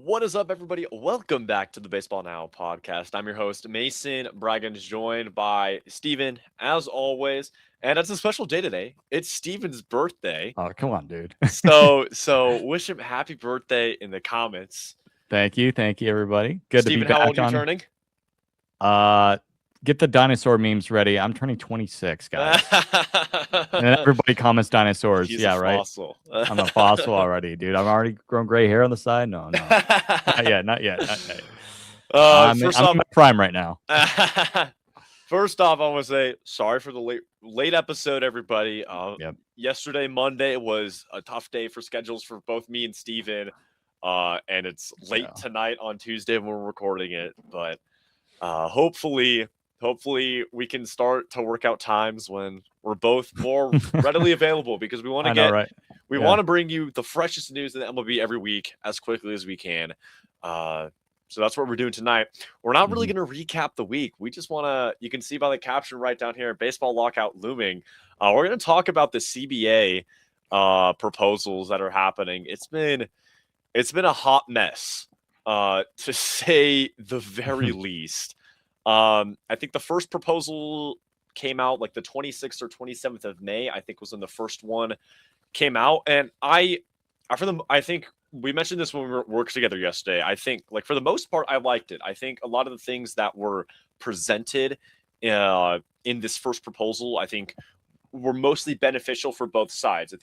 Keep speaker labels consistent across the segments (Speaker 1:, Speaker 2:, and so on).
Speaker 1: What is up, everybody? Welcome back to the Baseball Now podcast. I'm your host, Mason Bragan, joined by Steven, as always. And it's a special day today. It's Steven's birthday.
Speaker 2: Oh, come on, dude.
Speaker 1: So wish him happy birthday in the comments.
Speaker 2: Thank you, everybody. Good to be
Speaker 1: Steven, how old
Speaker 2: back
Speaker 1: are you
Speaker 2: on.
Speaker 1: turning?
Speaker 2: Get the dinosaur memes ready. I'm turning 26, guys. And then everybody comments dinosaurs.
Speaker 1: He's
Speaker 2: Yeah,
Speaker 1: a
Speaker 2: right.
Speaker 1: fossil.
Speaker 2: I'm a fossil already, dude. I'm already grown gray hair on the side. No, not yet, not yet. I'm
Speaker 1: First
Speaker 2: in
Speaker 1: off,
Speaker 2: my prime right now.
Speaker 1: First off, I want to say sorry for the late episode, everybody.
Speaker 2: Yep.
Speaker 1: Yesterday, Monday, was a tough day for schedules for both me and Steven. And it's late tonight on Tuesday when we're recording it. But hopefully we can start to work out times when we're both more readily available, because we want to want to bring you the freshest news in the MLB every week as quickly as we can. So that's what we're doing tonight. We're not really going to recap the week. We just want to, you can see by the caption right down here, Baseball Lockout Looming. We're going to talk about the CBA proposals that are happening. It's been a hot mess, to say the very least. I think the first proposal came out like the 26th or 27th of May, I think was when the first one came out. And I think we mentioned this when we worked together yesterday. I think, like, for the most part, I liked it. I think a lot of the things that were presented in this first proposal, I think, were mostly beneficial for both sides.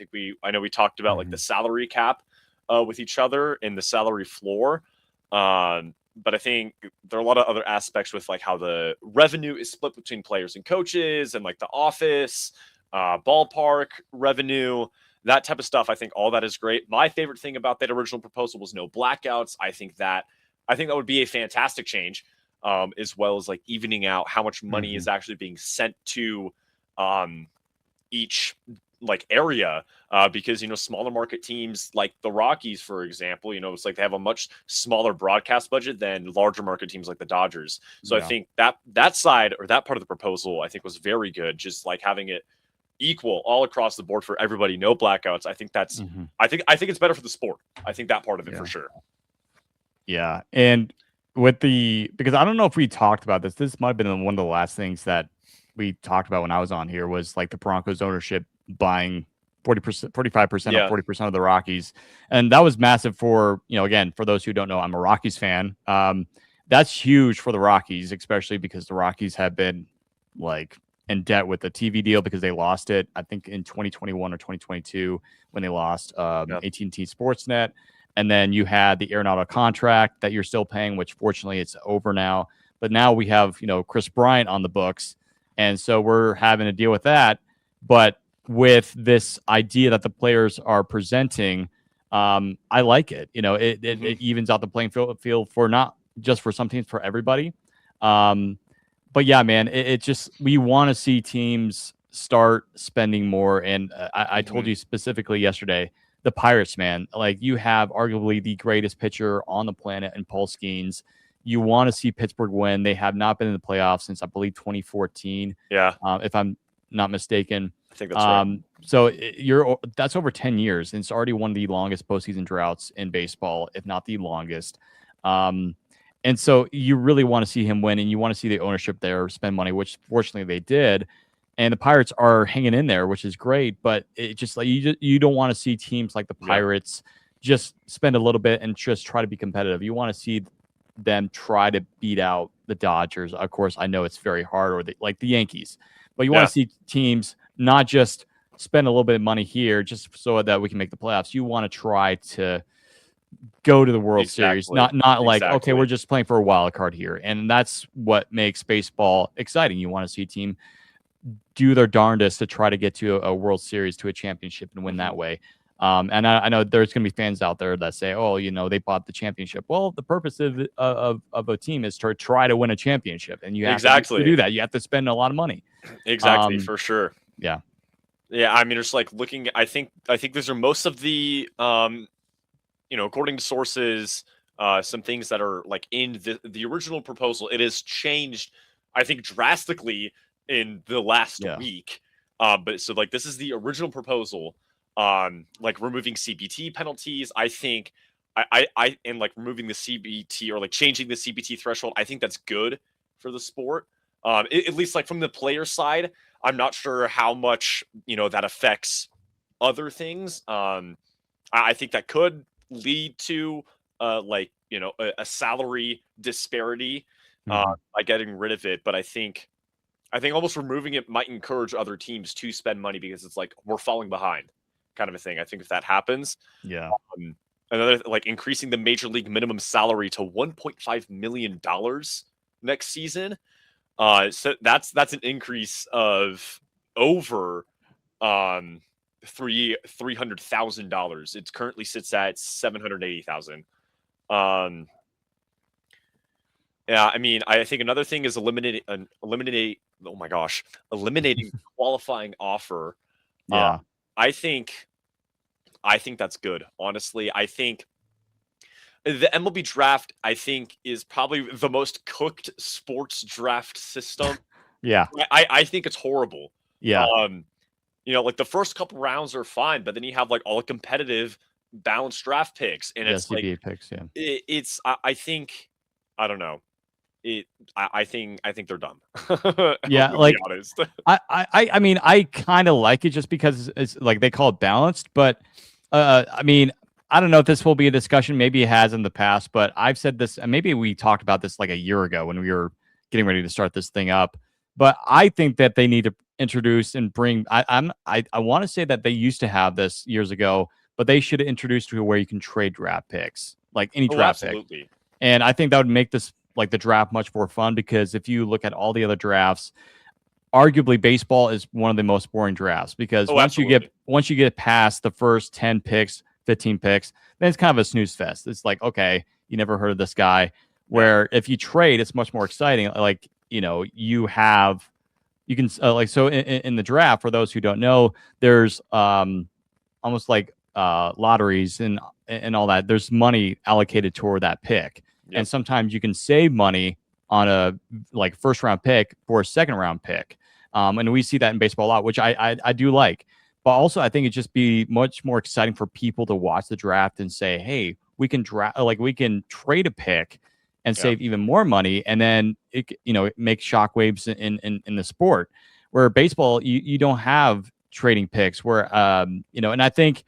Speaker 1: I know we talked about like the salary cap with each other and the salary floor. But I think there are a lot of other aspects with like how the revenue is split between players and coaches, and like the office, ballpark revenue, that type of stuff. I think all that is great. My favorite thing about that original proposal was no blackouts. I think that would be a fantastic change, as well as like evening out how much money is actually being sent to each like area, because smaller market teams like the Rockies, for example, it's like they have a much smaller broadcast budget than larger market teams like the Dodgers. So I think that side, or that part of the proposal, I think was very good, just like having it equal all across the board for everybody, no blackouts. I think that's I think it's better for the sport. I think that part of it for sure.
Speaker 2: Yeah. And because I don't know if we talked about this might have been one of the last things that we talked about when I was on here, was like the Broncos ownership buying 40%, 45% or 40% of the Rockies. And that was massive for, again, for those who don't know, I'm a Rockies fan. That's huge for the Rockies, especially because the Rockies have been like in debt with the TV deal because they lost it, I think, in 2021 or 2022 when they lost AT&T Sportsnet. And then you had the Arenado contract that you're still paying, which fortunately it's over now. But now we have, Chris Bryant on the books. And so we're having to deal with that. But with this idea that the players are presenting, I like it. It evens out the playing field for not just for some teams, for everybody. But yeah, man, it just, we want to see teams start spending more. And I told you specifically yesterday, the Pirates, man, like, you have arguably the greatest pitcher on the planet in Paul Skeens. You want to see Pittsburgh win. They have not been in the playoffs since, I believe, 2014.
Speaker 1: Yeah.
Speaker 2: If I'm not mistaken.
Speaker 1: I think that's right.
Speaker 2: So that's over 10 years, and it's already one of the longest postseason droughts in baseball, if not the longest. And so you really want to see him win, and you want to see the ownership there spend money, which fortunately they did. And the Pirates are hanging in there, which is great. But it just, like, you don't want to see teams like the Pirates just spend a little bit and just try to be competitive. You want to see them try to beat out the Dodgers. Of course, I know it's very hard, or like the Yankees. But you want to see teams not just spend a little bit of money here just so that we can make the playoffs. You want to try to go to the World Series, not like, okay, we're just playing for a wild card here. And that's what makes baseball exciting. You want to see a team do their darndest to try to get to a World Series, to a championship, and win that way. And I know there's going to be fans out there that say, oh, they bought the championship. Well, the purpose of a team is to try to win a championship. And you have to do that. You have to spend a lot of money.
Speaker 1: Exactly, for sure.
Speaker 2: Yeah.
Speaker 1: Yeah, I mean, just like looking, I think these are most of the, according to sources, some things that are like in the original proposal. It has changed, I think, drastically in the last week. But so, like, this is the original proposal. Like removing CBT penalties. I think and like removing the CBT or like changing the CBT threshold, I think that's good for the sport. At least like from the player side, I'm not sure how much that affects other things. I think that could lead to like a salary disparity by getting rid of it. But I think almost removing it might encourage other teams to spend money because it's like we're falling behind, kind of a thing. I think if that happens, another like increasing the major league minimum salary to $1.5 million next season. So that's an increase of over $300,000. It currently sits at $780,000. Yeah, I mean, I think another thing is eliminating qualifying offer. I think that's good. Honestly, I think the MLB draft, I think, is probably the most cooked sports draft system. I think it's horrible. Like the first couple rounds are fine, but then you have like all the competitive balanced draft picks, and it's
Speaker 2: CBA
Speaker 1: like
Speaker 2: picks.
Speaker 1: It's I think I don't know. I think they're dumb.
Speaker 2: Like
Speaker 1: be honest.
Speaker 2: I mean, I kind of like it just because it's like they call it balanced, but I mean, I don't know if this will be a discussion. Maybe it has in the past, but I've said this, and maybe we talked about this like a year ago when we were getting ready to start this thing up. But I think that they need to introduce and bring. I want to say that they used to have this years ago, but they should have introduced to where you can trade draft picks, like any draft pick. And I think that would make this like the draft much more fun, because if you look at all the other drafts, arguably baseball is one of the most boring drafts, because once you get past the first 10 picks, 15 picks, then it's kind of a snooze fest. It's like, okay, you never heard of this guy. Where if you trade, it's much more exciting. Like, you can like, so in the draft, for those who don't know, there's almost like lotteries and all that. There's money allocated toward that pick. And sometimes you can save money on a like first round pick for a second round pick. And we see that in baseball a lot, which I do like. But also, I think it'd just be much more exciting for people to watch the draft and say, hey, we can we can trade a pick and save even more money. And then it makes shockwaves in the sport, where baseball, you don't have trading picks where, and I think,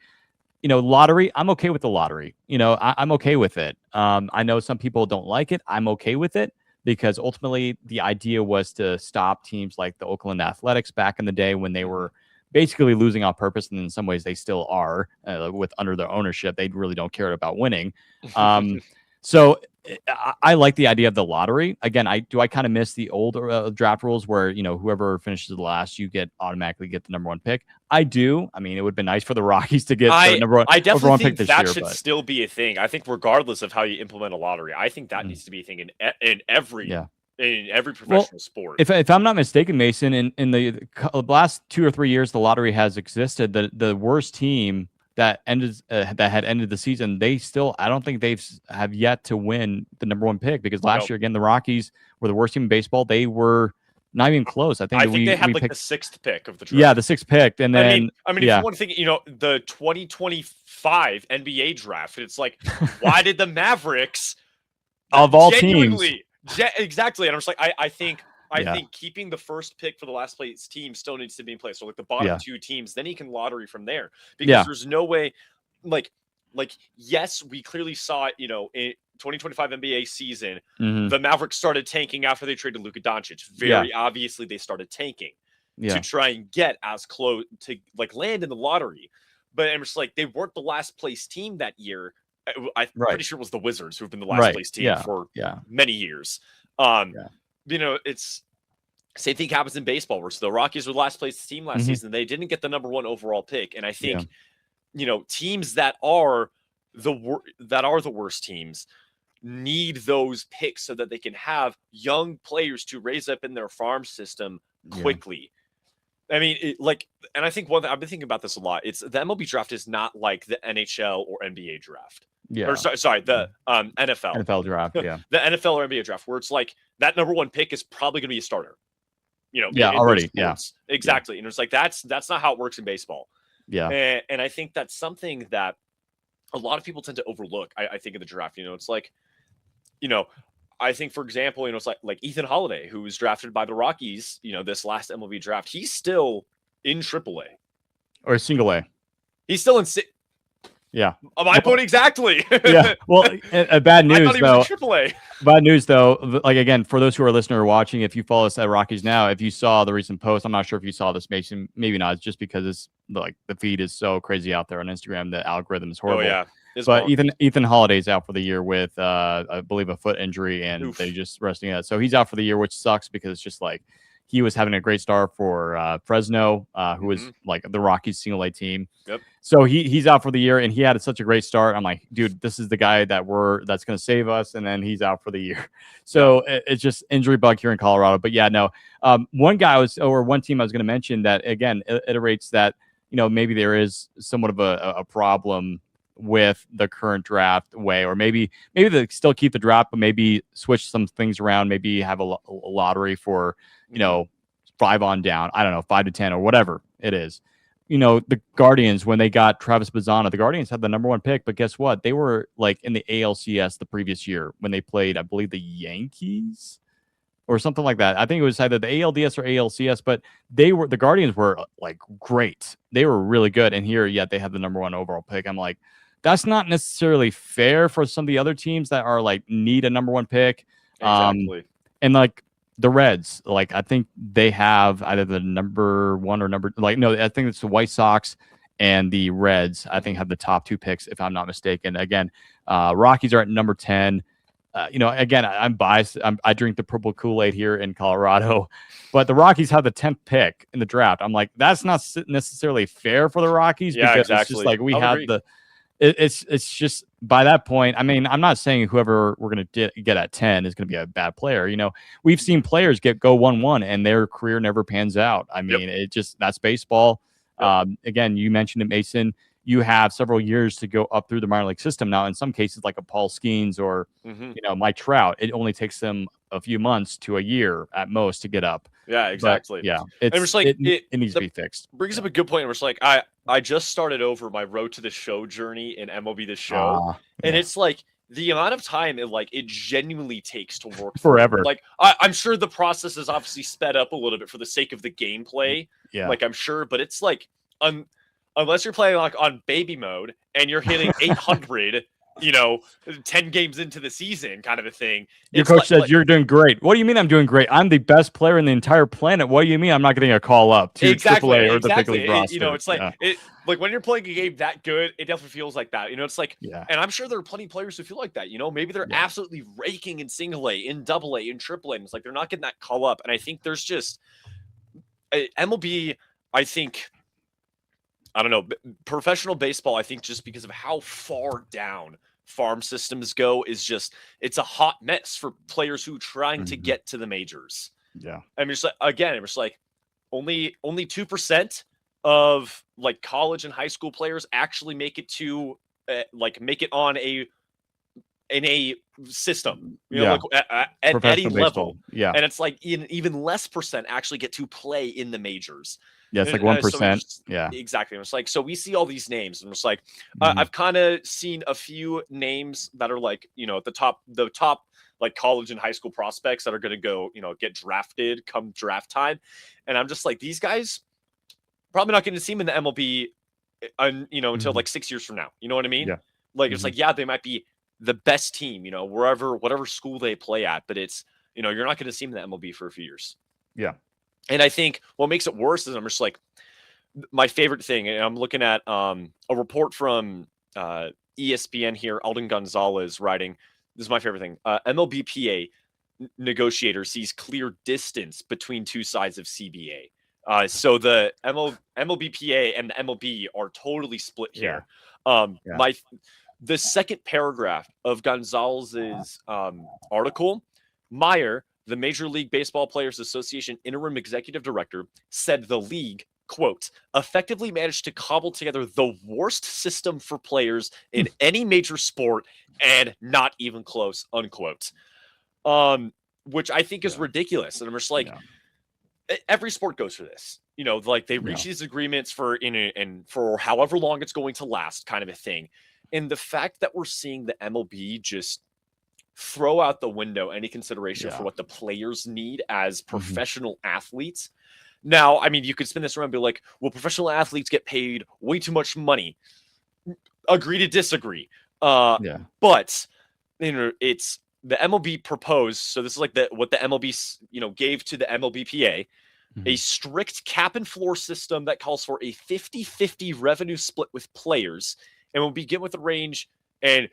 Speaker 2: lottery, I'm okay with the lottery. I'm okay with it. I know some people don't like it. I'm okay with it, because ultimately the idea was to stop teams like the Oakland Athletics back in the day, when they were basically losing on purpose. And in some ways they still are, with under their ownership. They really don't care about winning. So I like the idea of the lottery. Again, I kind of miss the old draft rules where, whoever finishes the last, you automatically get the number one pick. I do. I mean, it would have been nice for the Rockies to get the number one.
Speaker 1: I definitely think
Speaker 2: pick this
Speaker 1: that
Speaker 2: year,
Speaker 1: should still be a thing. I think regardless of how you implement a lottery, I think that needs to be a thing in every professional sport.
Speaker 2: If I'm not mistaken, Mason, in the last 2 or 3 years the lottery has existed, the worst team that had ended the season, I don't think have yet to win the number one pick, because last year, again, the Rockies were the worst team in baseball. They were not even close. I think
Speaker 1: they had the sixth pick of the draft.
Speaker 2: Yeah, the sixth pick. And then
Speaker 1: I mean, if you want to think, the 2025 NBA draft, it's like, why did the Mavericks
Speaker 2: of all teams?
Speaker 1: Exactly. And I'm just like, I think keeping the first pick for the last place team still needs to be in place. So like the bottom two teams, then you can lottery from there, because there's no way, like, yes, we clearly saw it, in 2025 NBA season, the Mavericks started tanking after they traded Luka Doncic. Very obviously they started tanking to try and get as close to like land in the lottery. But I'm just like, they weren't the last place team that year. I'm pretty sure it was the Wizards who've been the last place team for many years. It's same thing happens in baseball, where the Rockies were the last place team last season. They didn't get the number one overall pick. And I think, teams that are the worst teams need those picks so that they can have young players to raise up in their farm system quickly. I mean, and I think one thing I've been thinking about this a lot. It's the MLB draft is not like the NHL or NBA draft. Or sorry, the NFL
Speaker 2: draft. Yeah,
Speaker 1: the NFL or NBA draft, where it's like that number one pick is probably going to be a starter.
Speaker 2: Already.
Speaker 1: Exactly. And it's like that's not how it works in baseball. And I think that's something that a lot of people tend to overlook, I think, in the draft. It's like, I think, for example, it's like Ethan Holiday, who was drafted by the Rockies, this last MLB draft. He's still in AAA.
Speaker 2: Or single A.
Speaker 1: He's still in.
Speaker 2: Yeah.
Speaker 1: My point exactly.
Speaker 2: Yeah. Well, bad news,
Speaker 1: I thought he was in AAA.
Speaker 2: Bad news, though. Like, again, for those who are listening or watching, if you follow us at Rockies Now, if you saw the recent post, I'm not sure if you saw this, Mason. Maybe not. It's just because it's like the feed is so crazy out there on Instagram. The algorithm is horrible.
Speaker 1: Oh, yeah.
Speaker 2: But Ethan Holiday's out for the year with, I believe, a foot injury, and
Speaker 1: Oof.
Speaker 2: they just resting that. So he's out for the year, which sucks because it's just like he was having a great start for Fresno, who was like the Rockies single A team.
Speaker 1: Yep.
Speaker 2: So he's out for the year, and he had such a great start. I'm like, dude, this is the guy that's going to save us, and then he's out for the year. So it's just injury bug here in Colorado. But yeah, no. One team I was going to mention that again iterates that maybe there is somewhat of a problem with the current draft way, or maybe they still keep the draft, but maybe switch some things around. Maybe have a lottery for 5 on down. I don't know, 5 to 10 or whatever it is. The Guardians, when they got Travis Bazzana, the Guardians had the number 1 pick, but guess what? They were like in the ALCS the previous year when they played, I believe, the Yankees or something like that. I think it was either the ALDS or ALCS, but the Guardians were like great. They were really good. And here, yet they had the number 1 overall pick. I'm like, that's not necessarily fair for some of the other teams that are like need a number 1 pick.
Speaker 1: Exactly.
Speaker 2: And like the Reds, like I think they have either the number 1 or I think it's the White Sox and the Reds. I think have the top 2 picks, if I'm not mistaken. Again, Rockies are at number 10. Again, I'm biased. I drink the purple Kool-Aid here in Colorado, but the Rockies have the 10th pick in the draft. I'm like, that's not necessarily fair for the Rockies because
Speaker 1: exactly.
Speaker 2: it's just like we have it's just by that point. I mean, I'm not saying whoever we're going to get at 10 is going to be a bad player. We've seen players go 1-1 and their career never pans out. I mean, that's baseball. Yep. Again, you mentioned it, Mason. You have several years to go up through the minor league system. Now, in some cases, like a Paul Skeens or, Mike Trout, it only takes them a few months to a year at most to get up.
Speaker 1: Yeah, exactly.
Speaker 2: But, it needs to be fixed.
Speaker 1: Brings up a good point. We're just like, I just started over my road to the show journey in MLB The Show. And it's like the amount of time it genuinely takes to work
Speaker 2: forever.
Speaker 1: Like, I'm sure the process is obviously sped up a little bit for the sake of the gameplay.
Speaker 2: Yeah.
Speaker 1: Like, I'm sure, but it's like, unless you're playing like on baby mode and you're hitting 800, 10 games into the season kind of a thing.
Speaker 2: Your coach says you're doing great. What do you mean I'm doing great? I'm the best player in the entire planet. What do you mean I'm not getting a call up to AAA or the big league roster?
Speaker 1: It's like like when you're playing a game that good, it definitely feels like that. It's like, and I'm sure there are plenty of players who feel like that. Maybe they're absolutely raking in single A, in double A, in triple A. And it's like they're not getting that call up. And I think there's just MLB, I think. I don't know, professional baseball, I think just because of how far down farm systems go is just, it's a hot mess for players who are trying to get to the majors.
Speaker 2: Yeah.
Speaker 1: I mean, just like, again, it's like only 2% of like college and high school players actually make it to make it on in a system, like at any level.
Speaker 2: Yeah.
Speaker 1: And it's like even less percent actually get to play in the majors.
Speaker 2: Yeah, it's like 1%.
Speaker 1: Yeah, exactly. It's like, so we see all these names, and it's like I've kind of seen a few names that are like, at the top like college and high school prospects that are going to go, get drafted come draft time, and I'm just like, these guys probably not getting to see them in the MLB, until like 6 years from now. You know what I mean?
Speaker 2: Yeah.
Speaker 1: Like it's like, they might be the best team, whatever school they play at, but it's, you're not going to see them in the MLB for a few years.
Speaker 2: Yeah.
Speaker 1: And I think what makes it worse is I'm just like, my favorite thing, and I'm looking at a report from ESPN here, Alden Gonzalez writing, this is my favorite thing, MLB PA negotiator sees clear distance between two sides of CBA. So the MLB PA and the MLB are totally split here. The second paragraph of Gonzalez's article, Meyer, the Major League Baseball Players Association interim executive director, said the league, quote, effectively managed to cobble together the worst system for players in any major sport and not even close, unquote. Which I think is ridiculous. And I'm just like, every sport goes through this. Like they reach these agreements for for however long it's going to last, kind of a thing. And the fact that we're seeing the MLB just throw out the window any consideration for what the players need as professional athletes. Now, I mean, you could spin this around and be like, well, professional athletes get paid way too much money. Agree to disagree. But it's the MLB proposed. So this is like what the MLB gave to the MLBPA, a strict cap and floor system that calls for a 50-50 revenue split with players, and will begin with a range. And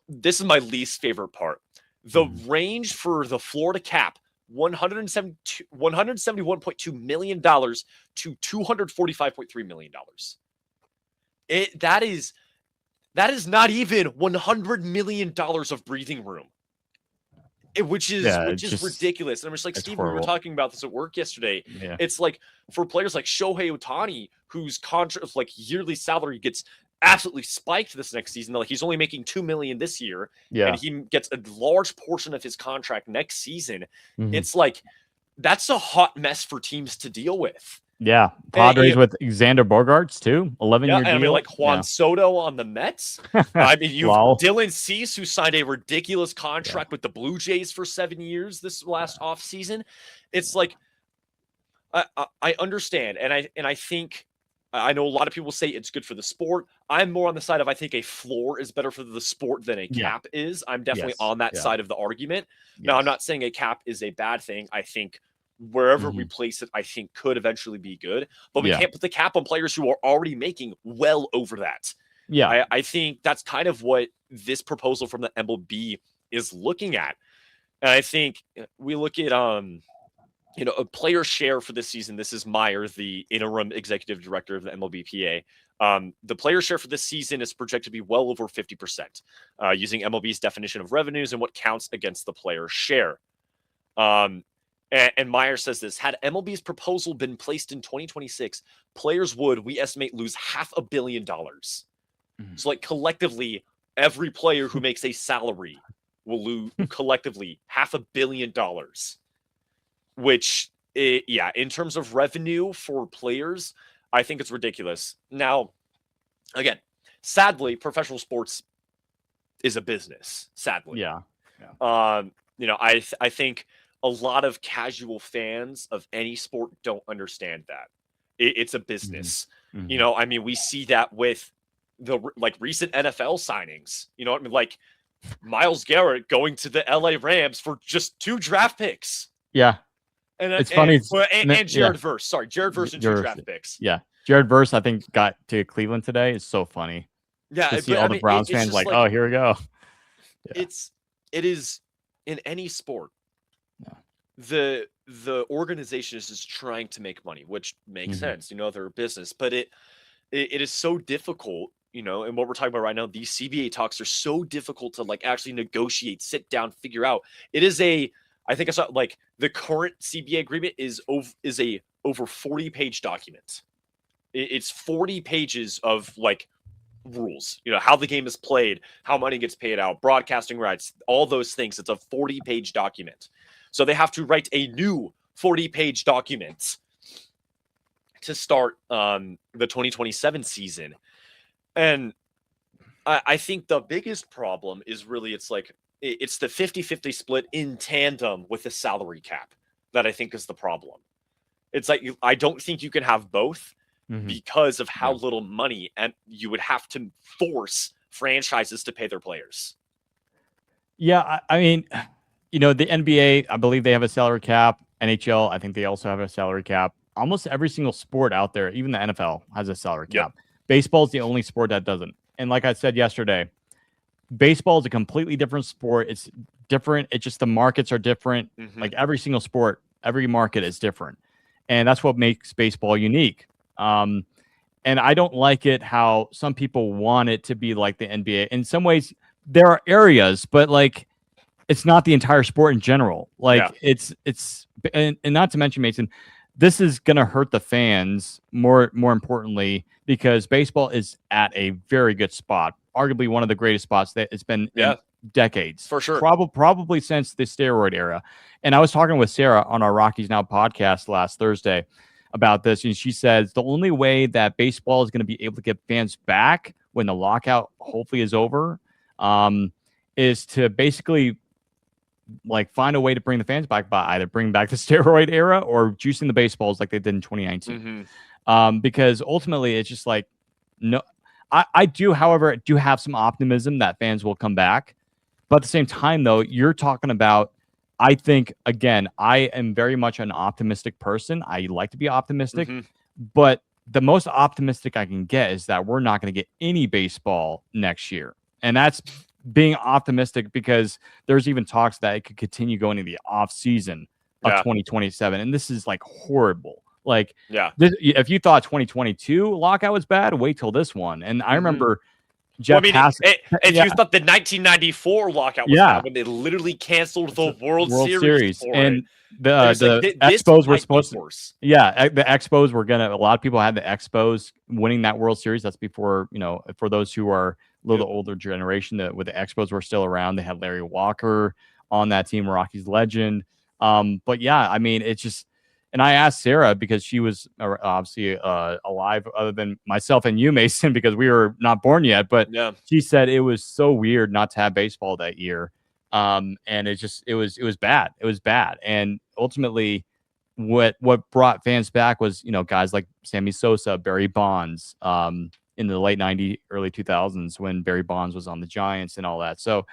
Speaker 1: this is my least favorite part. The range for the Florida cap, $171.2 million to $245.3 million. That is not even $100 million of breathing room. Which is ridiculous. And I'm just like, Steve, we were talking about this at work yesterday. It's like for players like Shohei Ohtani, whose contract, like yearly salary gets absolutely spiked this next season. Like he's only making $2 million this year, and he gets a large portion of his contract next season. It's like that's a hot mess for teams to deal with.
Speaker 2: Yeah, Padres with Xander Bogaerts too, 11-year deal.
Speaker 1: I mean, like Juan Soto on the Mets. I mean, you've Dylan Cease, who signed a ridiculous contract with the Blue Jays for 7 years this last offseason. It's like I understand, and I think I know a lot of people say it's good for the sport. I'm more on the side of I think a floor is better for the sport than a cap is. I'm definitely on that side of the argument. Now, I'm not saying a cap is a bad thing. I think wherever we place it, I think could eventually be good. But we can't put the cap on players who are already making well over that. I think that's kind of what this proposal from the MLB is looking at. And I think we look at a player share for this season. This is Meyer, the interim executive director of the MLBPA. The player share for this season is projected to be well over 50%, using MLB's definition of revenues and what counts against the player share. And Meyer says this: had MLB's proposal been placed in 2026, players would, we estimate, lose $500 million. So, like, collectively, every player who makes a salary will lose collectively $500 million. Which, in terms of revenue for players, I think it's ridiculous. Now, again, sadly, professional sports is a business. Sadly, I think a lot of casual fans of any sport don't understand that it's a business. I mean, we see that with the recent NFL signings. You know what I mean? Like Myles Garrett going to the LA Rams for just 2 draft picks.
Speaker 2: And it's funny.
Speaker 1: And Jared Verse. Sorry, Jared Verse and 2 draft picks.
Speaker 2: Jared Verse, I think, got to Cleveland today. It's so funny. To see all the Browns fans like, oh, here we go.
Speaker 1: It is in any sport. The organization is just trying to make money, which makes sense. They're a business, but it is so difficult. And what we're talking about right now, these CBA talks are so difficult to actually negotiate, sit down, figure out. It is I think I saw the current CBA agreement is a over 40-page document. It's 40 pages of rules, how the game is played, how money gets paid out, broadcasting rights, all those things. It's a 40-page document. So they have to write a new 40-page document to start the 2027 season. And I think the biggest problem is really it's the 50-50 split in tandem with the salary cap that I think is the problem. It's like I don't think you can have both because of how little money and you would have to force franchises to pay their players.
Speaker 2: I mean, the NBA, I believe they have a salary cap. NHL, I think they also have a salary cap. Almost every single sport out there, even the NFL, has a salary cap. Baseball is the only sport that doesn't. And like I said yesterday, baseball is a completely different sport. It's different. It's just the markets are different. Like every single sport, every market is different. And that's what makes baseball unique. And I don't like it how some people want it to be like the NBA. In some ways, there are areas, but it's not the entire sport in general. It's and not to mention, Mason, this is going to hurt the fans more importantly, because baseball is at a very good spot, arguably one of the greatest spots that it's been in decades.
Speaker 1: For sure.
Speaker 2: Probably since the steroid era. And I was talking with Sarah on our Rockies Now podcast last Thursday about this, and she says the only way that baseball is going to be able to get fans back when the lockout hopefully is over, is to basically like find a way to bring the fans back by either bringing back the steroid era or juicing the baseballs like they did in 2019. Because ultimately it's just like, no, I do, however, do have some optimism that fans will come back. But at the same time, though, you're talking about, I think, again, I am very much an optimistic person. I like to be optimistic, but the most optimistic I can get is that we're not going to get any baseball next year. And that's being optimistic because there's even talks that it could continue going into the off season of 2027. And this is like horrible. Like, if you thought 2022 lockout was bad, wait till this one. And I remember Jeff
Speaker 1: you thought the 1994 lockout was bad when they literally canceled the World Series
Speaker 2: and the Expos were supposed to. Yeah, the Expos were gonna. A lot of people had the Expos winning that World Series. That's before, for those who are a little older generation, that with the Expos were still around. They had Larry Walker on that team, Rockies legend. But yeah, I mean, it's just. And I asked Sarah because she was obviously alive, other than myself and you, Mason, because we were not born yet. But she said it was so weird not to have baseball that year, and it was bad. It was bad. And ultimately, what brought fans back was guys like Sammy Sosa, Barry Bonds, in the late '90s, early 2000s when Barry Bonds was on the Giants and all that. So.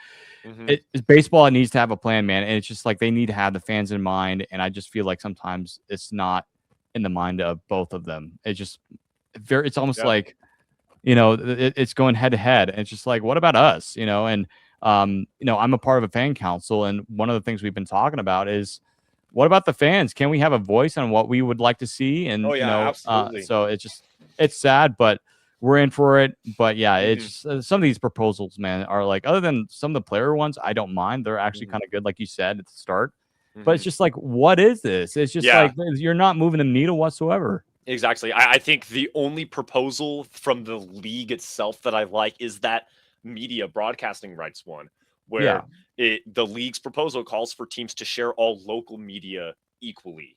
Speaker 2: It's baseball. It needs to have a plan, man. And it's just like they need to have the fans in mind. And I just feel like sometimes it's not in the mind of both of them. It's just it's almost like, it's going head to head. And it's just like, what about us? And, I'm a part of a fan council. And one of the things we've been talking about is what about the fans? Can we have a voice on what we would like to see? And,
Speaker 1: absolutely.
Speaker 2: So it's sad, but we're in for it. But yeah, it's some of these proposals, man, are like, other than some of the player ones, I don't mind. They're actually kind of good, like you said at the start. But it's just like, what is this? It's just like you're not moving the needle whatsoever.
Speaker 1: Exactly. I think the only proposal from the league itself that I like is that media broadcasting rights one, where the league's proposal calls for teams to share all local media equally.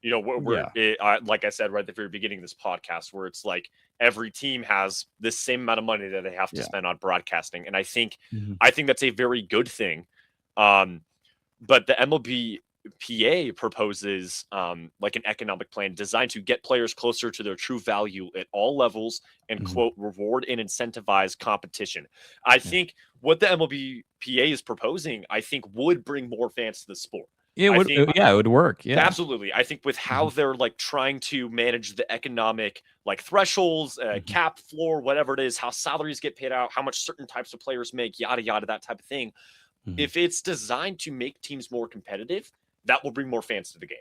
Speaker 1: Like I said right at the very beginning of this podcast, where it's like every team has the same amount of money that they have to spend on broadcasting, and I think that's a very good thing. But the MLB PA proposes like an economic plan designed to get players closer to their true value at all levels and quote reward and incentivize competition. I think what the MLB PA is proposing, I think, would bring more fans to the sport.
Speaker 2: It would work. Yeah,
Speaker 1: absolutely. I think with how they're like trying to manage the economic like thresholds, cap floor, whatever it is, how salaries get paid out, how much certain types of players make, yada, yada, that type of thing. If it's designed to make teams more competitive, that will bring more fans to the game.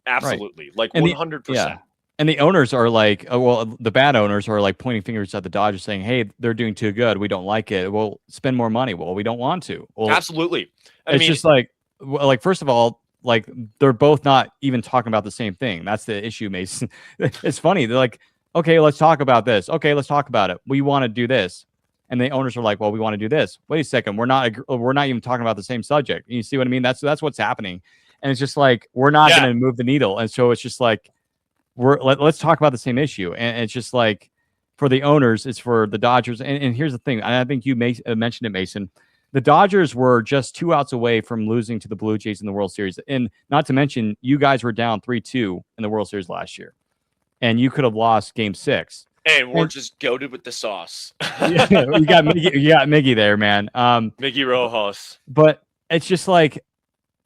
Speaker 1: Absolutely. Like 100%.
Speaker 2: And the owners are like, the bad owners are like pointing fingers at the Dodgers saying, hey, they're doing too good. We don't like it. Well, spend more money. Well, we don't want to. Well,
Speaker 1: absolutely.
Speaker 2: It's just like, first of all, like they're both not even talking about the same thing. That's the issue, Mason. It's funny. They're like, okay, let's talk about this. Okay, let's talk about it. We want to do this. And the owners are like, well, we want to do this. Wait a second. We're not even talking about the same subject. You see what I mean? That's what's happening. And it's just like, we're not going to move the needle. And so it's just like, let's talk about the same issue. And it's just like, for the owners, it's for the Dodgers. And here's the thing. And I think you mentioned it, Mason. The Dodgers were just 2 outs away from losing to the Blue Jays in the World Series. And not to mention, you guys were down 3-2 in the World Series last year. And you could have lost Game 6.
Speaker 1: And we're just goated with the sauce.
Speaker 2: You got Miggy there, man.
Speaker 1: Miggy Rojas.
Speaker 2: But it's just like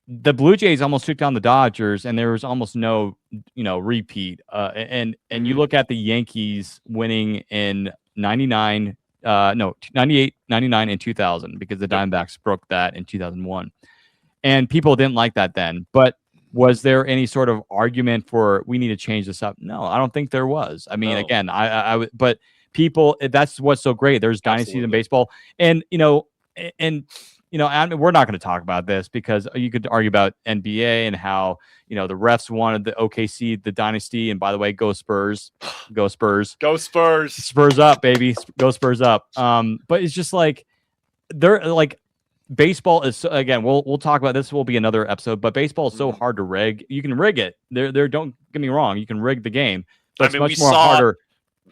Speaker 2: the Blue Jays almost took down the Dodgers, and there was almost no, repeat. And you look at the Yankees winning in 98, 99, and 2000 because the Diamondbacks broke that in 2001. And people didn't like that then. But was there any sort of argument for we need to change this up? No, I don't think there was. I mean, again, but people, that's what's so great. There's dynasties in baseball, and we're not going to talk about this because you could argue about NBA and how the refs wanted the OKC the dynasty, and by the way, go Spurs, go Spurs,
Speaker 1: go Spurs,
Speaker 2: Spurs up, baby, go Spurs up. But it's just like they're like. Baseball is, again, we'll talk about this. Will be another episode, but baseball is so hard to rig. You can rig it. There. Don't get me wrong. You can rig the game, but it's much more harder.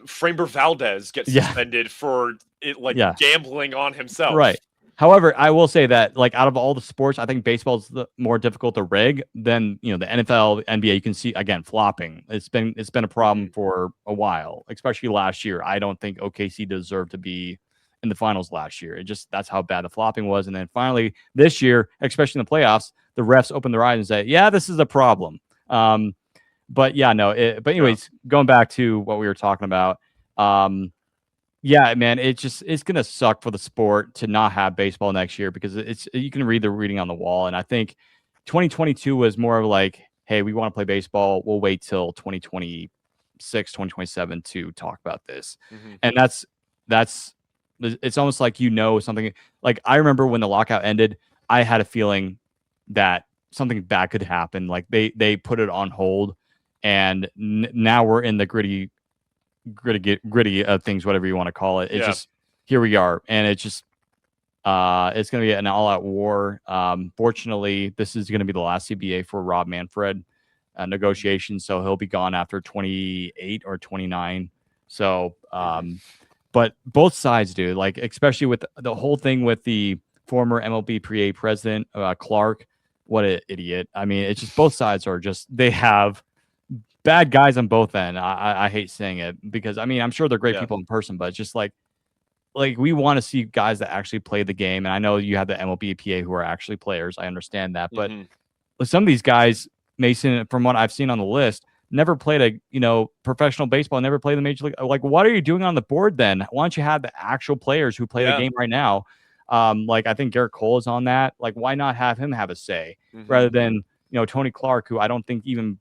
Speaker 1: Framber Valdez gets suspended for it, like gambling on himself.
Speaker 2: Right. However, I will say that, like, out of all the sports, I think baseball's the more difficult to rig than, you know, the NFL, NBA. You can see, again, flopping. It's been a problem for a while, especially last year. I don't think OKC deserved to be in the finals last year. That's how bad the flopping was. And then finally this year, especially in the playoffs, the refs opened their eyes and said, yeah, this is a problem. But yeah, no. But anyways, going back to what we were talking about, yeah, man, it's gonna suck for the sport to not have baseball next year, because you can read the reading on the wall. And I think 2022 was more of like, hey, we want to play baseball. We'll wait till 2026, 2027 to talk about this. And it's almost like, you know, something. Like, I remember when the lockout ended, I had a feeling that something bad could happen. Like, they put it on hold, and now we're in the gritty of things, whatever you want to call it. It's just, here we are, and it's just it's going to be an all-out war. Fortunately, this is going to be the last CBA for Rob Manfred negotiation, so he'll be gone after 28 or 29. So but both sides, dude, like, especially with the whole thing with the former MLB president Clark, what an idiot. I mean, it's just, both sides are just, they have bad guys on both ends. I hate saying it, because I mean, I'm sure they're great people in person, but it's just like we want to see guys that actually play the game. And I know you have the MLB PA who are actually players. I understand that, but some of these guys, Mason, from what I've seen on the list, never played a professional baseball, never played the major league. Like, what are you doing on the board then? Why don't you have the actual players who play the game right now? Like, I think Garrett Cole is on that. Like, why not have him have a say rather than Tony Clark, who I don't think even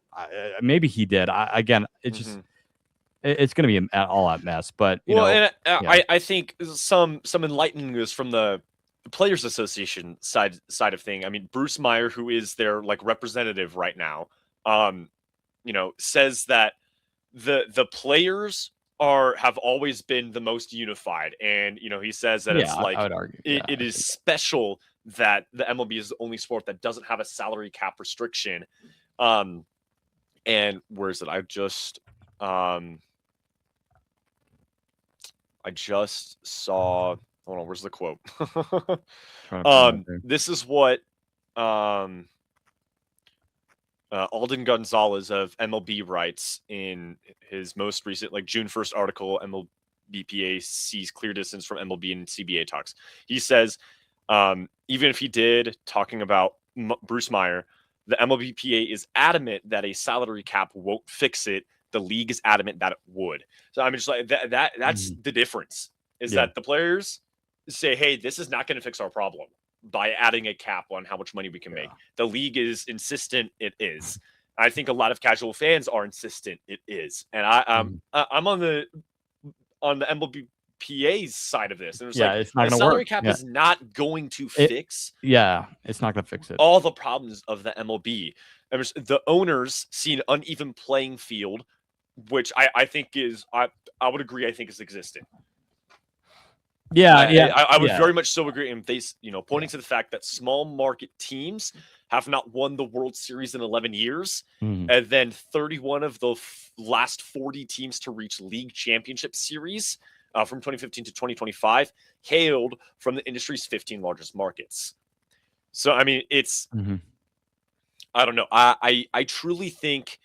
Speaker 2: maybe he did. Again, it's just it's going to be an all-out mess. But
Speaker 1: I think some enlightening news from the Players Association side of thing. I mean, Bruce Meyer, who is their like representative right now, says that the players have always been the most unified, and he says that it's like, I would argue. It is special that the MLB is the only sport that doesn't have a salary cap restriction. And where is it? I just saw. Hold on, where's the quote? This is what Alden Gonzalez of MLB writes in his most recent, like, June 1st article. MLBPA sees clear distance from MLB and CBA talks. He says, even if he did, talking about Bruce Meyer, the MLBPA is adamant that a salary cap won't fix it. The league is adamant that it would. So I'm just like, that's the difference, is that the players say, hey, this is not going to fix our problem by adding a cap on how much money we can make. The league is insistent it is. I think a lot of casual fans are insistent it is. And I'm on the MLBPA's side of this. And it's
Speaker 2: it's not
Speaker 1: the salary cap is not going to fix.
Speaker 2: It's not going to fix it.
Speaker 1: All the problems of the MLB. The owners see an uneven playing field, which I think is, I would agree, I think is existent. I would very much so agree. And they, pointing to the fact that small market teams have not won the World Series in 11 years. And then 31 of the last 40 teams to reach league championship series from 2015 to 2025 hailed from the industry's 15 largest markets. So, I mean, it's, I don't know. I truly think,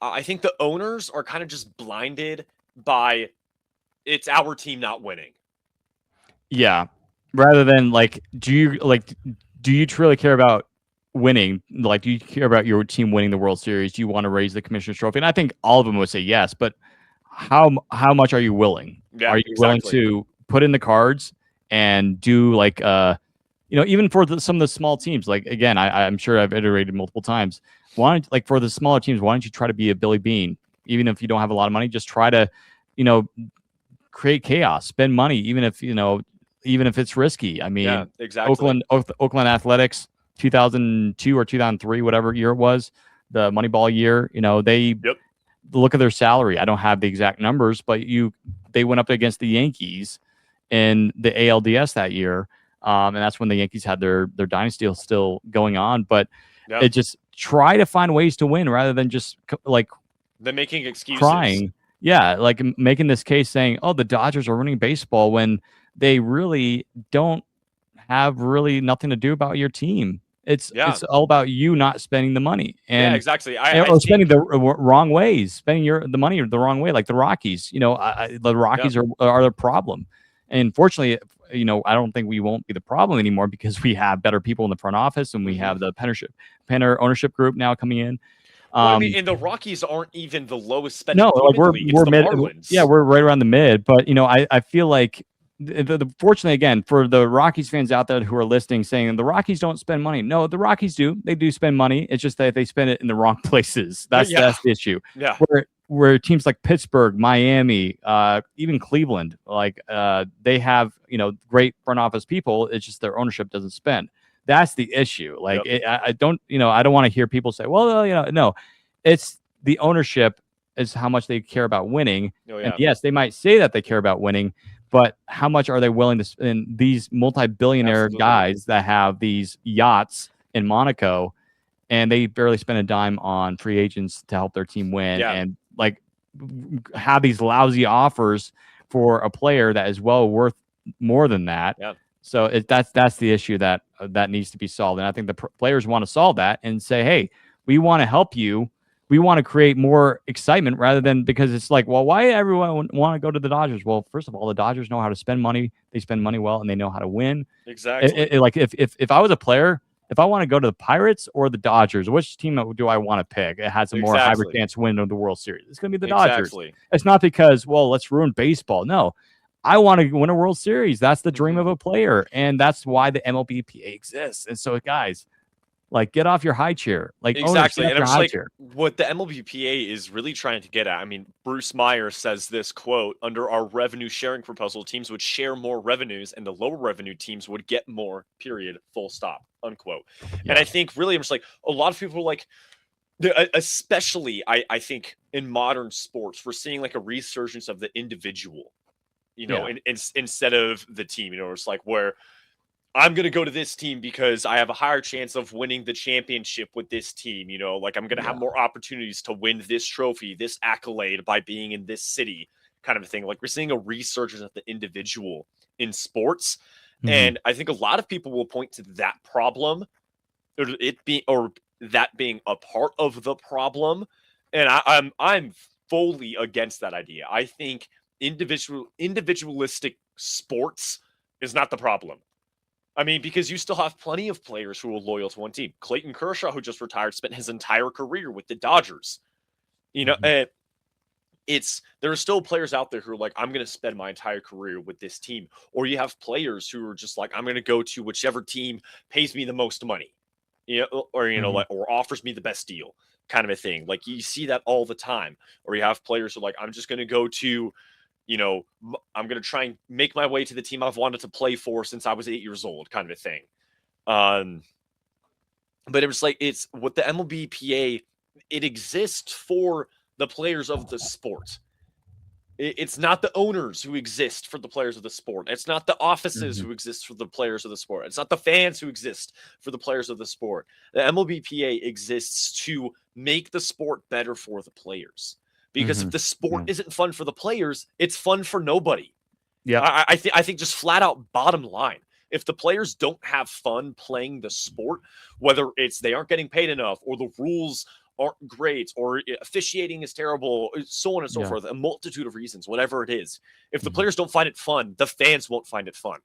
Speaker 1: I think the owners are kind of just blinded by, it's our team not winning.
Speaker 2: Yeah. Rather than do you truly care about winning? Like, do you care about your team winning the World Series? Do you want to raise the Commissioner's Trophy? And I think all of them would say yes, but how much are you willing? Are you willing to put in the cards and do even for some of the small teams? Like, again, I'm sure I've iterated multiple times. For the smaller teams, why don't you try to be a Billy Bean? Even if you don't have a lot of money, just try to, create chaos, spend money, even if it's risky. I mean, Oakland Athletics, 2002 or 2003, whatever year it was, the Moneyball year, they look at their salary. I don't have the exact numbers, but they went up against the Yankees in the ALDS that year. And that's when the Yankees had their dynasty still going on. But it just try to find ways to win rather than just they're
Speaker 1: making excuses.
Speaker 2: Crying. Yeah, like making this case saying, "Oh, the Dodgers are ruining baseball," when they really don't have really nothing to do about your team. It's all about you not spending the money
Speaker 1: Yeah,
Speaker 2: and
Speaker 1: exactly. I
Speaker 2: or
Speaker 1: think
Speaker 2: spending the wrong ways, spending the money the wrong way, like the Rockies. The Rockies are the problem, and fortunately, I don't think we won't be the problem anymore because we have better people in the front office and we have the Penner ownership group now coming in.
Speaker 1: Well, I mean, and the Rockies aren't even the lowest spending
Speaker 2: No,
Speaker 1: team
Speaker 2: like
Speaker 1: in the league. It's
Speaker 2: we're
Speaker 1: the
Speaker 2: mid.
Speaker 1: Marlins.
Speaker 2: Yeah, we're right around the mid. But I feel like fortunately, again, for the Rockies fans out there who are listening, saying the Rockies don't spend money. No, the Rockies do. They do spend money. It's just that they spend it in the wrong places. That's the issue.
Speaker 1: Yeah.
Speaker 2: Where teams like Pittsburgh, Miami, even Cleveland, like they have great front office people. It's just their ownership doesn't spend. That's the issue. Like I don't want to hear people say, well, no, it's the ownership is how much they care about winning. And yes, they might say that they care about winning, but how much are they willing to spend? These multi-billionaire guys that have these yachts in Monaco, and they barely spend a dime on free agents to help their team win, and like have these lousy offers for a player that is well worth more than that.
Speaker 1: Yeah.
Speaker 2: So that's the issue that needs to be solved, and I think the players want to solve that and say, hey, we want to help you. We want to create more excitement rather than because it's like, well, why everyone want to go to the Dodgers? Well, first of all, the Dodgers know how to spend money. They spend money well, and they know how to win.
Speaker 1: Exactly.
Speaker 2: Like if I was a player, if I want to go to the Pirates or the Dodgers, which team do I want to pick? It has a more higher chance win of the World Series. It's going to be the Dodgers. It's not because, well, let's ruin baseball. No, I want to win a World Series. That's the dream of a player, and that's why the MLBPA exists. And so, guys, like, get off your high chair. Like,
Speaker 1: exactly. And I'm just like, what the MLBPA is really trying to get at. I mean, Bruce Meyer says this quote: under our revenue sharing proposal, teams would share more revenues and the lower revenue teams would get more, period, full stop, unquote. Yeah. And I think really, I'm just like, a lot of people are like, especially I think in modern sports, we're seeing like a resurgence of the individual, instead of the team, it's like where I'm going to go to this team because I have a higher chance of winning the championship with this team. Like I'm going to have more opportunities to win this trophy, this accolade by being in this city kind of a thing. Like we're seeing a resurgence of the individual in sports. And I think a lot of people will point to that problem or that being a part of the problem. And I'm fully against that idea. I think individualistic sports is not the problem. I mean, because you still have plenty of players who are loyal to one team. Clayton Kershaw, who just retired, spent his entire career with the Dodgers. And there are still players out there who are like, I'm going to spend my entire career with this team. Or you have players who are just like, I'm going to go to whichever team pays me the most money, or offers me the best deal, kind of a thing. Like you see that all the time. Or you have players who are like, I'm just going to go to I'm going to try and make my way to the team I've wanted to play for since I was 8 years old, kind of a thing. But it was like, it's what the MLBPA, it exists for the players of the sport. It's not the owners who exist for the players of the sport. It's not the offices who exist for the players of the sport. It's not the fans who exist for the players of the sport. The MLBPA exists to make the sport better for the players. Because if the sport isn't fun for the players, it's fun for nobody. Yeah, I think just flat out bottom line, if the players don't have fun playing the sport, whether it's they aren't getting paid enough, or the rules aren't great, or officiating is terrible, so on and so forth, a multitude of reasons, whatever it is. If the players don't find it fun, the fans won't find it fun,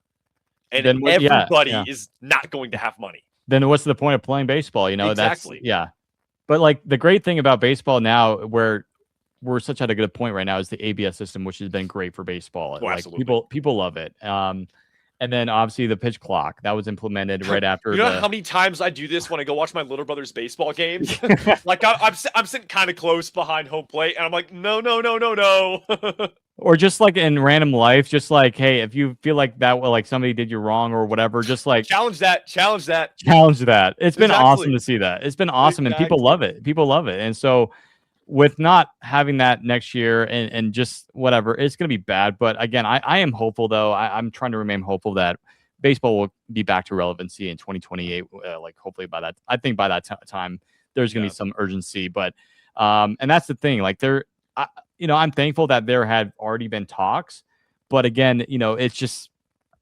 Speaker 1: and then everybody is not going to have money.
Speaker 2: Then what's the point of playing baseball?
Speaker 1: Exactly.
Speaker 2: But like the great thing about baseball now, where we're such at a good point right now, is the ABS system, which has been great for baseball.
Speaker 1: Oh,
Speaker 2: like people love it. And then obviously the pitch clock that was implemented right after.
Speaker 1: How many times I do this when I go watch my little brother's baseball games? Like I'm sitting kind of close behind home plate, and I'm like, no.
Speaker 2: Or just like in random life, just like, hey, if you feel like that, like somebody did you wrong or whatever, just like
Speaker 1: challenge that.
Speaker 2: It's been awesome to see that. It's been awesome, and people love it. And so, with not having that next year and just whatever, it's going to be bad. But again, I am hopeful, though. I'm trying to remain hopeful that baseball will be back to relevancy in 2028. Like hopefully by that, I think by that time, there's going to be some urgency. But and that's the thing. Like I'm thankful that there had already been talks, but again, it's just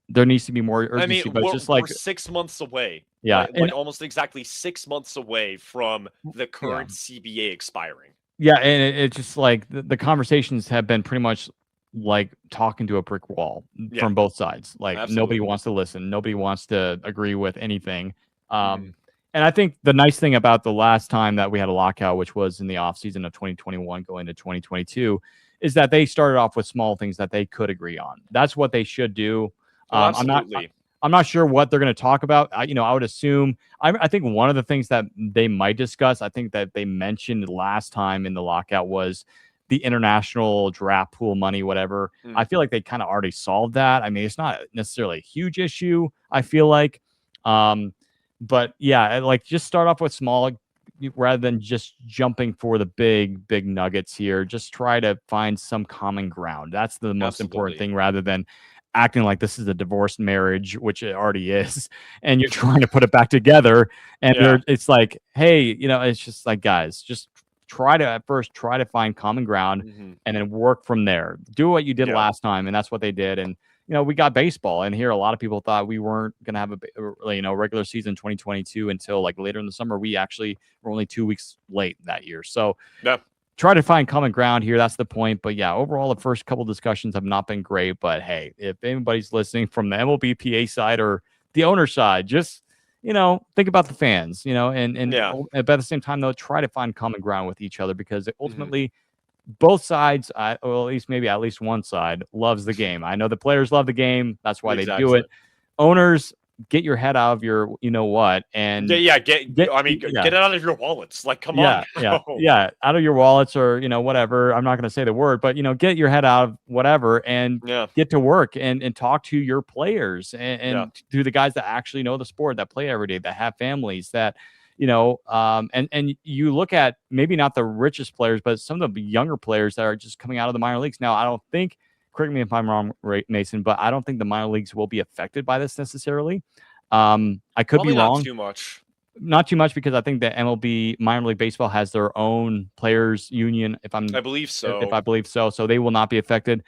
Speaker 2: there needs to be more urgency. But just
Speaker 1: we're
Speaker 2: like
Speaker 1: 6 months away,
Speaker 2: yeah, and
Speaker 1: like almost exactly 6 months away from the
Speaker 2: yeah,
Speaker 1: current CBA expiring.
Speaker 2: yeah, and it's just like the conversations have been pretty much like talking to a brick wall
Speaker 1: Yeah,
Speaker 2: from both sides. Like nobody
Speaker 1: absolutely.
Speaker 2: wants to listen, nobody wants to agree with anything.
Speaker 1: Mhm.
Speaker 2: And I think the nice thing about the last time that we had a lockout, which was in the offseason of 2021 going to 2022, is that they started off with small things that they could agree on. That's what they should do.
Speaker 1: Oh,
Speaker 2: I'm not.
Speaker 1: absolutely.
Speaker 2: I'm not sure what they're going to talk about. I would assume. I think one of the things that they might discuss, I think that they mentioned last time in the lockout was the international draft pool money, whatever. I feel like they kind of already solved that. I mean, it's not necessarily a huge issue. I feel like, but yeah, like just start off with small rather than just jumping for the big nuggets here. Just try to find some common ground. That's the most important
Speaker 1: Absolutely.
Speaker 2: thing rather than acting like this is a divorced marriage, which it already is, and you're trying to put it back together. And
Speaker 1: Yeah.
Speaker 2: it's like, hey, it's just like, guys, just at first try to find common ground
Speaker 1: Mhm.
Speaker 2: and then work from there. Do what you did
Speaker 1: Yeah.
Speaker 2: last time, and that's what they did. And we got baseball, and here a lot of people thought we weren't going to have a regular season 2022 until like later in the summer. We actually were only 2 weeks late that year, so
Speaker 1: Yeah.
Speaker 2: try to find common ground here. That's the point. But yeah, overall, the first couple discussions have not been great. But hey, if anybody's listening from the MLB PA side or the owner side, just think about the fans, and
Speaker 1: Yeah.
Speaker 2: but at the same time, though, try to find common ground with each other because
Speaker 1: Mhm.
Speaker 2: ultimately both sides, or at least one side, loves the game. I know the players love the game. That's why they do
Speaker 1: Exactly.
Speaker 2: it. Owners, get your head out of your what
Speaker 1: Yeah,
Speaker 2: and
Speaker 1: yeah,
Speaker 2: get
Speaker 1: I mean,
Speaker 2: yeah
Speaker 1: get it out of your wallets. Like, come on
Speaker 2: yeah, yeah,
Speaker 1: now.
Speaker 2: yeah, out of your wallets or, whatever. I'm not going to say the word, but, get your head out of whatever and
Speaker 1: Yeah.
Speaker 2: get to work and talk to your players
Speaker 1: Yeah.
Speaker 2: and to the guys that actually know the sport, that play every day, that have families, that, and you look at maybe not the richest players, but some of the younger players that are just coming out of the minor leagues. Now, I don't think, correct me if I'm wrong, Mason, but I don't think the minor leagues will be affected by this necessarily. I could be
Speaker 1: Probably not
Speaker 2: wrong.
Speaker 1: too much.
Speaker 2: Not too much because I think the MLB minor league baseball has their own players union.
Speaker 1: I believe
Speaker 2: If
Speaker 1: so.
Speaker 2: I believe so, so they will not be affected.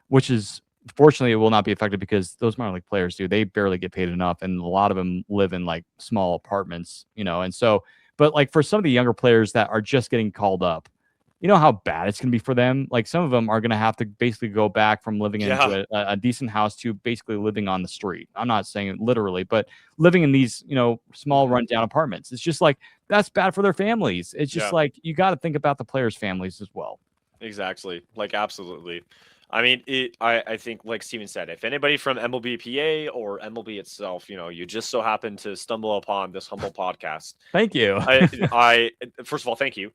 Speaker 2: Which is fortunately it will not be affected because those minor league players they barely get paid enough, and a lot of them live in like small apartments, and so. But like for some of the younger players that are just getting called up, how bad it's going to be for them. Like some of them are going to have to basically go back from living into
Speaker 1: Yeah.
Speaker 2: a decent house to basically living on the street. I'm not saying it literally, but living in these, small
Speaker 1: Mhm.
Speaker 2: rundown apartments. It's just like that's bad for their families. It's just
Speaker 1: Yeah.
Speaker 2: like you got to think about the players' families as well.
Speaker 1: Exactly. Like, absolutely. I mean, I think, like Steven said, if anybody from MLB PA or MLB itself, you just so happen to stumble upon this humble podcast,
Speaker 2: Thank you.
Speaker 1: I first of all, thank you.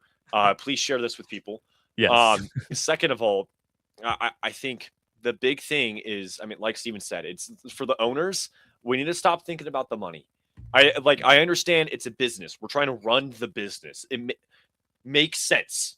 Speaker 1: Please share this with people.
Speaker 2: Yes.
Speaker 1: Second of all, I think the big thing is, I mean, like Steven said, it's for the owners. We need to stop thinking about the money. I understand it's a business. We're trying to run the business. Makes sense.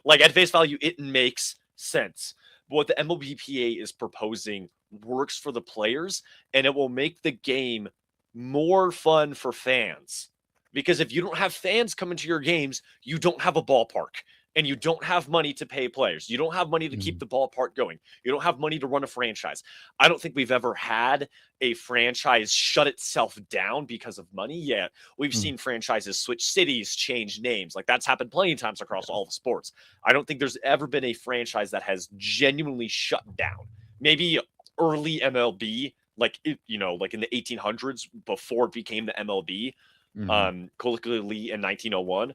Speaker 1: Like at face value, it makes sense. But what the MLBPA is proposing works for the players, and it will make the game more fun for fans. Because if you don't have fans coming to your games, you don't have a ballpark, and you don't have money to pay players. You don't have money to keep
Speaker 2: Mhm.
Speaker 1: the ballpark going. You don't have money to run a franchise. I don't think we've ever had a franchise shut itself down because of money yet. We've
Speaker 2: Mm.
Speaker 1: seen franchises switch cities, change names. Like that's happened plenty of times across all the sports. I don't think there's ever been a franchise that has genuinely shut down. Maybe early MLB, like like in the 1800s before it became the MLB,
Speaker 2: Mhm.
Speaker 1: colloquially in 1901.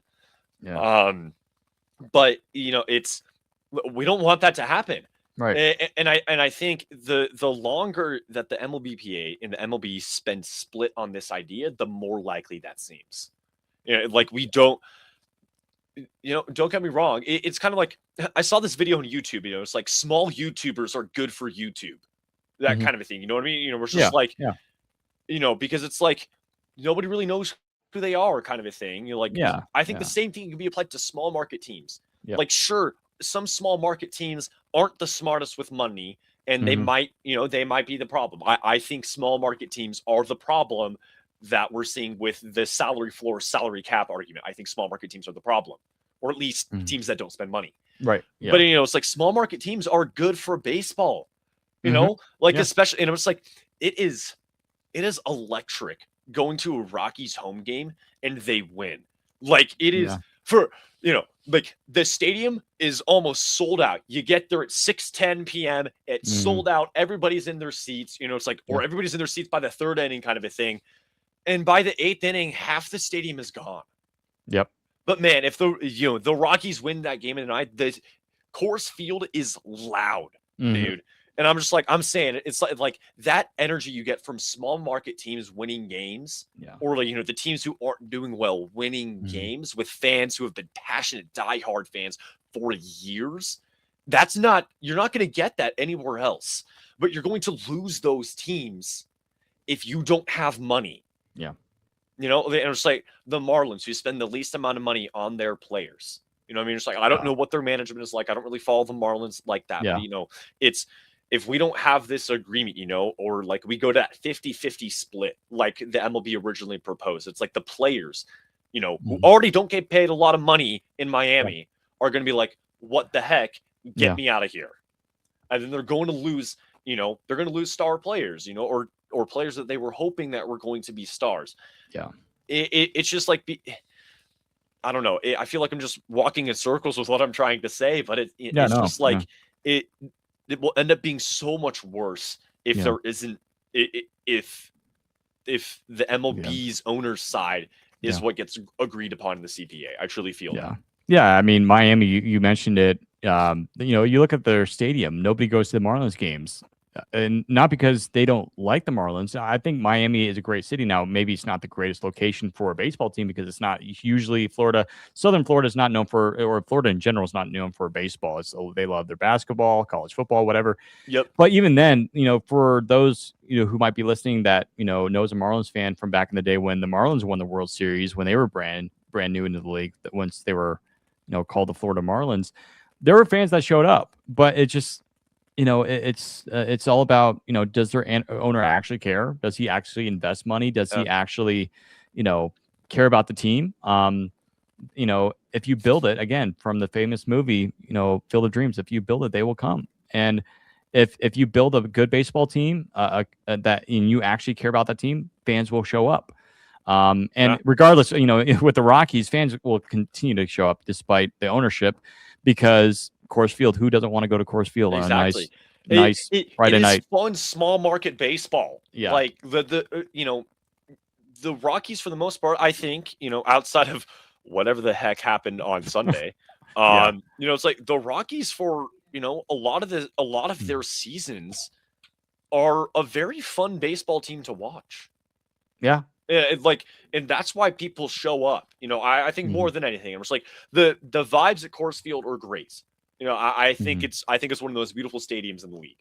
Speaker 2: Yeah.
Speaker 1: But it's we don't want that to happen.
Speaker 2: Right.
Speaker 1: And I think the longer that the MLBPA and the MLB spend split on this idea, the more likely that seems. Like we don't don't get me wrong. It's kind of like I saw this video on YouTube. It's like small YouTubers are good for YouTube, that
Speaker 2: Mhm.
Speaker 1: kind of a thing. You know what I mean? We're
Speaker 2: Yeah.
Speaker 1: just like
Speaker 2: Yeah.
Speaker 1: because it's like nobody really knows who they are, kind of a thing. Like
Speaker 2: Yeah.
Speaker 1: I think the
Speaker 2: Yeah.
Speaker 1: same thing can be applied to small market teams.
Speaker 2: Yep.
Speaker 1: Like, sure, some small market teams aren't the smartest with money, and they
Speaker 2: Mhm.
Speaker 1: might, they might be the problem. I think small market teams are the problem that we're seeing with the salary floor, salary cap argument. I think small market teams are the problem. or at least teams that don't spend money.
Speaker 2: Right. Yeah.
Speaker 1: But, it's like small market teams are good for baseball, especially, and it's like, it is electric going to a Rockies home game and they win. Like, it is for, like, the stadium is almost sold out. You get there at 6:10 p.m. It's sold out. Everybody's in their seats. It's like, or everybody's in their seats by the third inning kind of a thing. And by the eighth inning, half the stadium is gone.
Speaker 2: Yep.
Speaker 1: But man, if the Rockies win that game tonight, the Coors Field is loud, dude. And I'm just like, I'm saying it's like that energy you get from small market teams winning games, or like, the teams who aren't doing well winning games with fans who have been passionate, diehard fans for years. You're not going to get that anywhere else, but you're going to lose those teams if you don't have money.
Speaker 2: Yeah.
Speaker 1: And it's like the Marlins, who spend the least amount of money on their players. You know what I mean? It's like, I don't know what their management is like. I don't really follow the Marlins like that.
Speaker 2: Yeah.
Speaker 1: But, it's, if we don't have this agreement, or like we go to that 50-50 split, like the MLB originally proposed, it's like the players, who already don't get paid a lot of money in Miami are going to be like, what the heck? Get me out of here. And then they're going to lose, they're going to lose star players, or players that they were hoping that were going to be stars.
Speaker 2: Yeah.
Speaker 1: It's just like, I don't know. I feel like I'm just walking in circles with what I'm trying to say, but it's just like, it will end up being so much worse if there isn't, if the MLB's owner's side is what gets agreed upon in the CPA. I truly feel that.
Speaker 2: Yeah. I mean, Miami, you mentioned it. You look at their stadium, nobody goes to the Marlins games. And not because they don't like the Marlins. I think Miami is a great city. Now, maybe it's not the greatest location for a baseball team because it's not usually Florida. Southern Florida is not known for, or Florida in general is not known for baseball. They love their basketball, college football, whatever.
Speaker 1: Yep.
Speaker 2: But even then, for those, who might be listening that, knows a Marlins fan from back in the day when the Marlins won the World Series, when they were brand new into the league, that once they were, called the Florida Marlins, there were fans that showed up, but it just, it's all about, does their owner actually care? Does he actually invest money? Does he actually, care about the team? If you build it, again, from the famous movie, Field of Dreams, if you build it, they will come. And if you build a good baseball team and you actually care about that team, fans will show up. Regardless, with the Rockies, fans will continue to show up despite the ownership because Coors Field, who doesn't want to go to Coors Field on a nice Friday night?
Speaker 1: Fun small market baseball.
Speaker 2: Yeah.
Speaker 1: Like the Rockies, for the most part, I think, outside of whatever the heck happened on Sunday, it's like the Rockies for, a lot of their seasons are a very fun baseball team to watch.
Speaker 2: Yeah.
Speaker 1: And that's why people show up. I think more than anything, I'm just like the vibes at Coors Field are great. I think it's one of those beautiful stadiums in the league.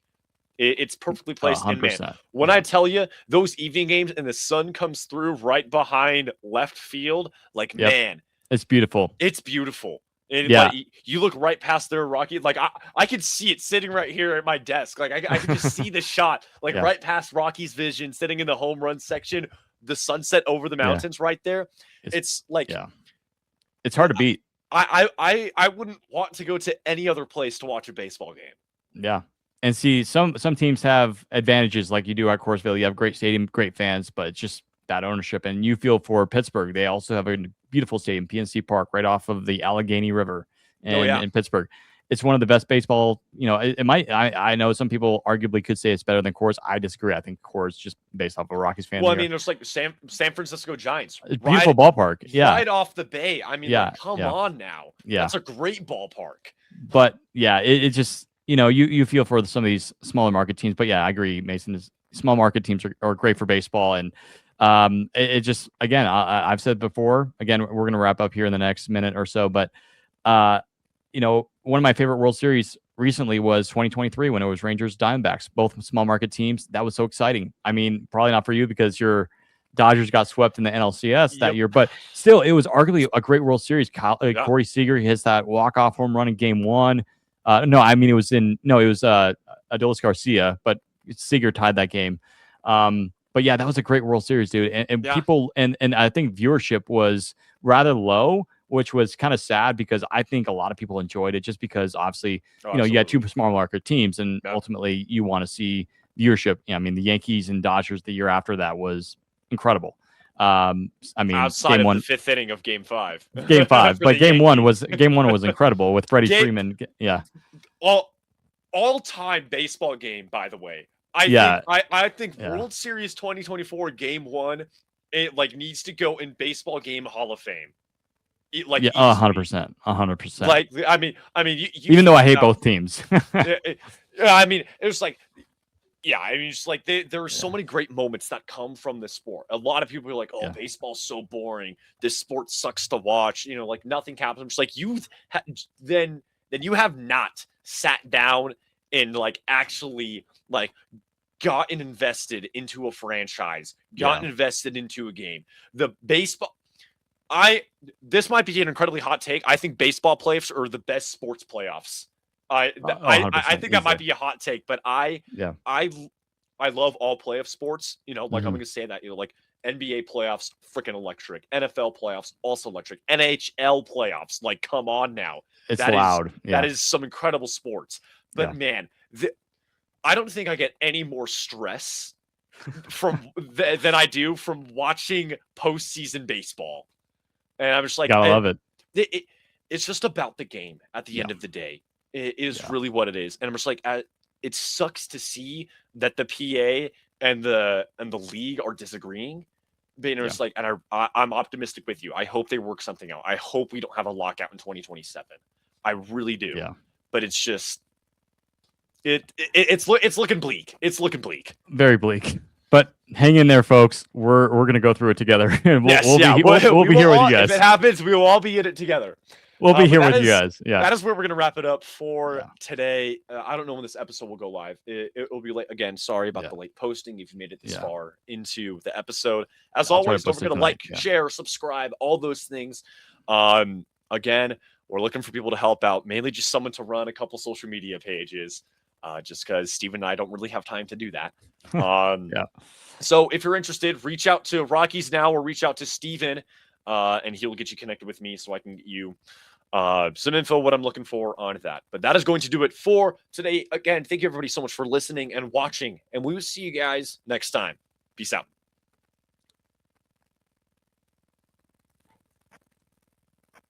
Speaker 1: It's perfectly placed. And man, when I tell you those evening games and the sun comes through right behind left field, like man,
Speaker 2: it's beautiful.
Speaker 1: It's beautiful. And like, you look right past their Rocky. Like I could see it sitting right here at my desk. Like I can just see the shot, like right past Rocky's vision, sitting in the home run section, the sunset over the mountains right there. It's like,
Speaker 2: it's hard to beat.
Speaker 1: I wouldn't want to go to any other place to watch a baseball game.
Speaker 2: Yeah. And see, some teams have advantages like you do at Coors Field. You have great stadium, great fans, but it's just that ownership. And you feel for Pittsburgh. They also have a beautiful stadium, PNC Park, right off of the Allegheny River in Pittsburgh. It's one of the best baseball, it might, I know some people arguably could say it's better than Coors. I disagree. I think Coors, just based off of Rockies fans.
Speaker 1: Well, I mean, it's like San Francisco Giants.
Speaker 2: It's a beautiful ballpark. Yeah.
Speaker 1: Right off the bay. I mean, come on now.
Speaker 2: Yeah.
Speaker 1: That's a great ballpark.
Speaker 2: But yeah, it just, you feel for some of these smaller market teams. But yeah, I agree, Mason. Small market teams are great for baseball. And it just, again, I've said before, again, we're going to wrap up here in the next minute or so. But, one of my favorite World Series recently was 2023 when it was Rangers Diamondbacks, both small market teams. That was so exciting. I mean, probably not for you because your Dodgers got swept in the NLCS that year, but still, it was arguably a great World Series. Corey Seager, he hits that walk-off home run in Game 1. It was Adolis Garcia, but Seager tied that game. But yeah, that was a great World Series, dude. And people, and I think viewership was rather low which was kind of sad because I think a lot of people enjoyed it just because obviously, you had two small market teams and ultimately you want to see viewership. I mean, the Yankees and Dodgers the year after that was incredible. I mean,
Speaker 1: outside of the fifth inning of Game 5,
Speaker 2: but Game 1 was incredible with Freddie Freeman. Yeah,
Speaker 1: all-time baseball game. By the way, I think World Series 2024 Game 1, it needs to go in Baseball Game Hall of Fame.
Speaker 2: 100%.
Speaker 1: Like, I mean,
Speaker 2: even though I hate both teams.
Speaker 1: I mean, it was like. Yeah, I mean, just like there are so many great moments that come from this sport. A lot of people are like, "Oh, baseball's so boring. This sport sucks to watch." Like nothing happens. I'm just like, then you have not sat down and actually gotten invested into a franchise, gotten invested into a game. The baseball. This might be an incredibly hot take. I think baseball playoffs are the best sports playoffs. I think that might be a hot take, but I love all playoff sports. I'm going to say that NBA playoffs, freaking electric. NFL playoffs, also electric. NHL playoffs, come on now,
Speaker 2: it's loud.
Speaker 1: That is some incredible sports. But man, I don't think I get any more stress than I do from watching postseason baseball, and I'm just like,
Speaker 2: I love it.
Speaker 1: It's just about the game at the end of the day. It is really what it is. And I'm just like, it sucks to see that the PA and the league are disagreeing. But it's like, and I'm optimistic with you. I hope they work something out. I hope we don't have a lockout in 2027. I really do.
Speaker 2: Yeah.
Speaker 1: But it's just, it's looking bleak. It's looking bleak.
Speaker 2: Very bleak. But hang in there, folks. We're gonna go through it together. We'll be here with you guys.
Speaker 1: If it happens, we will all be in it together.
Speaker 2: We'll be here with you guys. Yeah,
Speaker 1: that is where we're going to wrap it up for today. I don't know when this episode will go live. It will be late. Again, sorry about the late posting if you made it this far into the episode. As always, don't forget to share, subscribe, all those things. Again, we're looking for people to help out, mainly just someone to run a couple social media pages, just because Steve and I don't really have time to do that. So if you're interested, reach out to Rockies Now or reach out to Steven, and he'll get you connected with me so I can get you some info, what I'm looking for on that. But that is going to do it for today. Again, thank you everybody so much for listening and watching, and we will see you guys next time. Peace out.